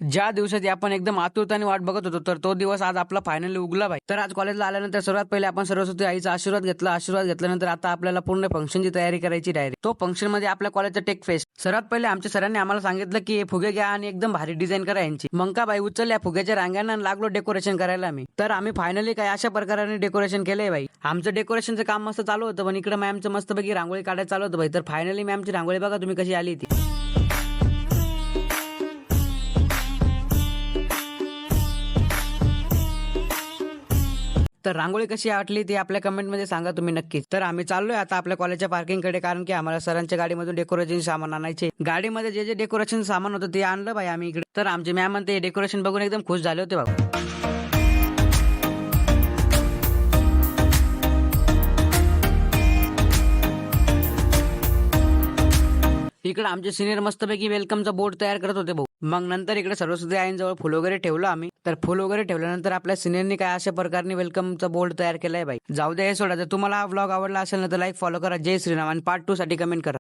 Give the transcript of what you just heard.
ज्या दिवसाची आपण एकदम आतुरताने वाट बघत होतो तर तो दिवस आज आपला फायनली उगला भाई. तर आज कॉलेजला आल्यानंतर सर्वात पहिले आपण सरस्वती आईचा आशीर्वाद घेतल्यानंतर आता आपल्याला पूर्ण फंक्शनची तयारी करायची डायरेक्ट. तो फंक्शन मध्ये आपल्या कॉलेजचा टेक फेस्ट. सर्वात पहिले आमच्या सरांनी आम्हाला सांगितलं की हे फुगे घ्या आणि एकदम भारी डिझाईन करा यांची. मग का बाई उचलल्या फुग्याच्या रांग्यांना आणि लागलो डेकोरेशन करायला आम्ही. तर आम्ही फायनली काय अशा प्रकारे डेकोरेशन केलंय भाई. आमचं डेकोरेशनचं काम मस्त चालू होतं पण इकडे मॅमचं मस्तपैकी रांगोळी काढायला चालू होतं भाई. तर फायनली मॅमची रांगोळी बघा तुम्ही कशी आली ती. तर रांगोळी कशी वाटली ती आपल्या कमेंटमध्ये सांगा तुम्ही नक्कीच. तर आम्ही चाललोय आता आपल्या कॉलेजच्या पार्किंगकडे कारण की आम्हाला सरांच्या गाडीमधून डेकोरेशन सामान आणायचे. गाडीमध्ये जे जे डेकोरेशन सामान होतं ते आणलं भाई आम्ही इकडे. तर आमचे मॅम ते डेकोरेशन बघून एकदम खुश झाले होते बाबा. इकडे आमचे सिनियर मस्तपैकी वेलकमचा बोर्ड तयार करत होते भाऊ. मग नंतर इकडे सरस्वती आईंजवळ फुल वगैरे ठेवलं आम्ही. तर फुल वगैरे ठेवल्यानंतर आपल्या सिनियरनी काय अशा प्रकारे वेलकमचा बोर्ड तयार केलाय भाई. जाऊ दे हे सोडा. जर तुम्हाला हा व्लॉग आवडला असेल ना तर लाईक फॉलो करा. जय श्रीराम आणि पार्ट 2 साठी कमेंट करा.